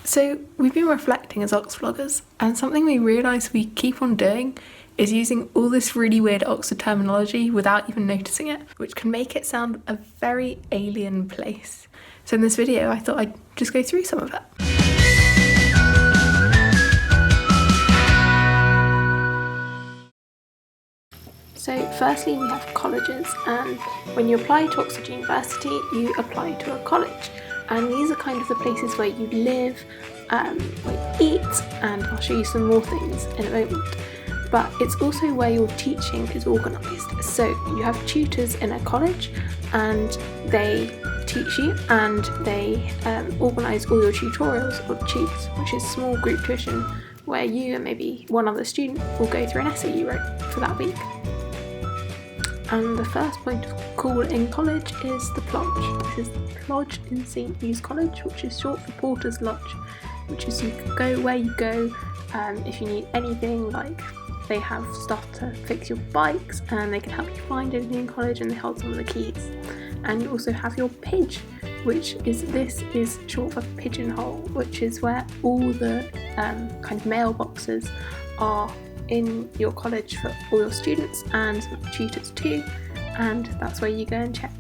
So we've been reflecting as Oxvloggers, and something we realise we keep on doing is using all this really weird Oxford terminology without even noticing it, which can make it sound a very alien place. So in this video, I thought I'd just go through some of it. So firstly, we have colleges, and when you apply to Oxford University, you apply to a college. And these are kind of the places where you live, where you eat, and I'll show you some more things in a moment. But it's also where your teaching is organised. So you have tutors in a college, and they teach you, and they organise all your tutorials or tutes, which is small group tuition where you and maybe one other student will go through an essay you wrote for that week. And the first point of call in college is the Plodge. This is the Plodge in St Hugh's College, which is short for Porter's Lodge, which is you can go where you go if you need anything, like they have stuff to fix your bikes and they can help you find anything in college, and they hold some of the keys. And you also have your Pidge, which is short for pigeonhole, which is where all the kind of mailboxes are in your college for all your students and tutors too, and that's where you go and check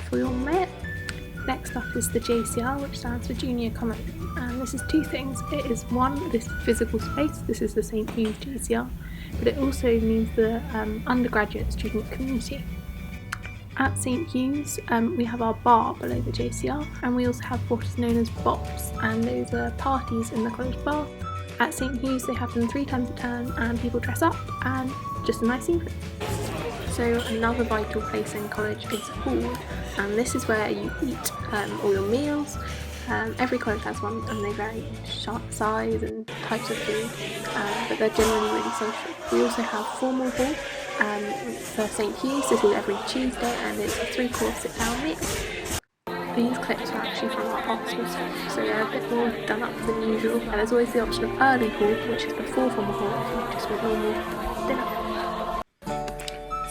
for your mail. Next up is the JCR, which stands for Junior Common, and this is two things. It is one, this physical space, this is the St Hugh's JCR, but it also means the undergraduate student community. At St Hugh's, we have our bar below the JCR, and we also have what is known as bops, and those are parties in the college bar. At St Hugh's, they have them 3 times a term, and people dress up and just a nice evening. So another vital place in college is hall, and this is where you eat all your meals. Every college has one, and they vary in size and types of food, but they're generally really social. We also have formal hall for St Hugh's. This is every Tuesday, and it's a 3-course sit-down meal. These clips are actually from our Oxford stuff, so they're a bit more done up than usual. And there's always the option of early hall, which is before formal hall, if you just want normal dinner.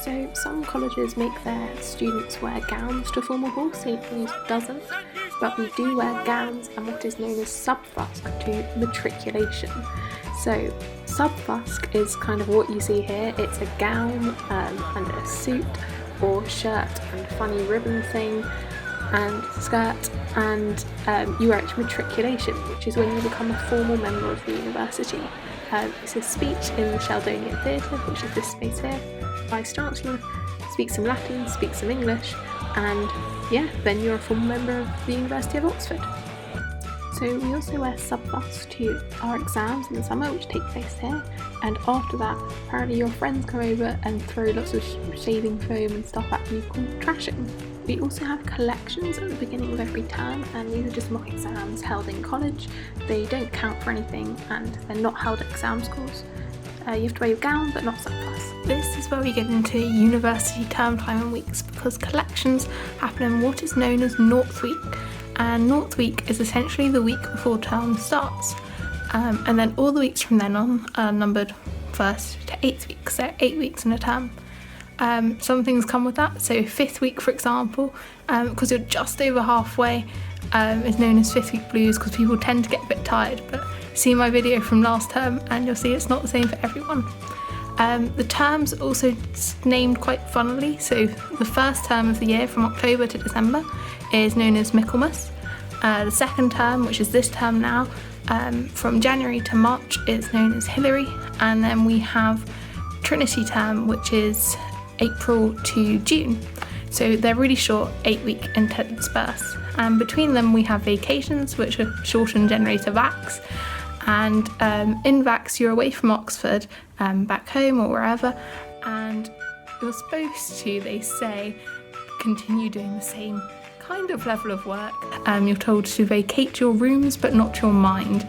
So some colleges make their students wear gowns to formal hall. St Hugh's doesn't, but we do wear gowns and what is known as sub-Fusc to matriculation. So sub-Fusc is kind of what you see here. It's a gown and a suit or shirt and funny ribbon thing and skirt, and you wear it to matriculation, which is when you become a formal member of the university. It's a speech in the Sheldonian Theatre, which is this space here. Vice-Chancellor speaks some Latin, speaks some English, and yeah, then you're a formal member of the University of Oxford. So we also wear sub-Fusc to our exams in the summer, which take place here, and after that, apparently your friends come over and throw lots of shaving foam and stuff at you called trashing. We also have collections at the beginning of every term, and these are just mock exams held in college. They don't count for anything, and they're not held at exam schools. You have to wear your gown, but not sub-Fusc. This is where we get into university term time and weeks, because collections happen in what is known as North Week. And North Week is essentially the week before term starts, and then all the weeks from then on are numbered 1st to 8th week, so 8 weeks in a term. Some things come with that, so 5th week, for example, because you're just over halfway, is known as 5th week blues, because people tend to get a bit tired, but see my video from last term and you'll see it's not the same for everyone. The terms are also named quite funnily, so the first term of the year from October to December is known as Michaelmas. The second term, which is this term now, from January to March is known as Hilary, and then we have Trinity term, which is April to June. So they're really short 8-week intense bursts, and between them we have vacations, which are shortened generally to VACs. And in VACs you're away from Oxford, back home or wherever, and you're supposed to, they say, continue doing the same kind of level of work. You're told to vacate your rooms but not your mind,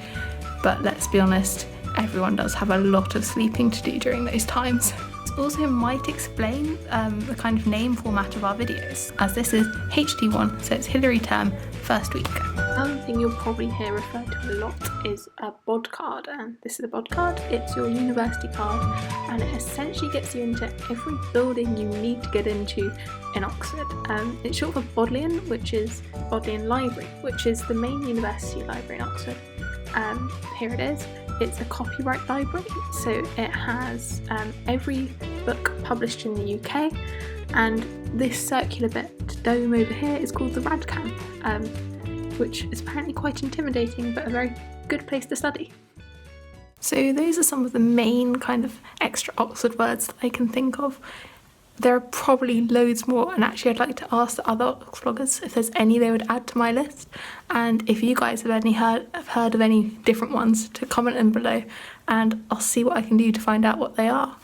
but let's be honest, everyone does have a lot of sleeping to do during those times. This also might explain the kind of name format of our videos, as this is HT1, so it's Hilary term, first week. Another thing you'll probably hear referred to a lot is a bod card, and this is a bod card. It's your university card, and it essentially gets you into every building you need to get into in Oxford. It's short for Bodleian, which is Bodleian Library, which is the main university library in Oxford. Here it is. It's a copyright library, so it has every book published in the UK, and this circular bit dome over here is called the Radcam, which is apparently quite intimidating but a very good place to study. So those are some of the main kind of extra Oxford words that I can think of. There are probably loads more, and actually I'd like to ask the other Oxvloggers if there's any they would add to my list, and if you guys have heard of any different ones, to comment them below and I'll see what I can do to find out what they are.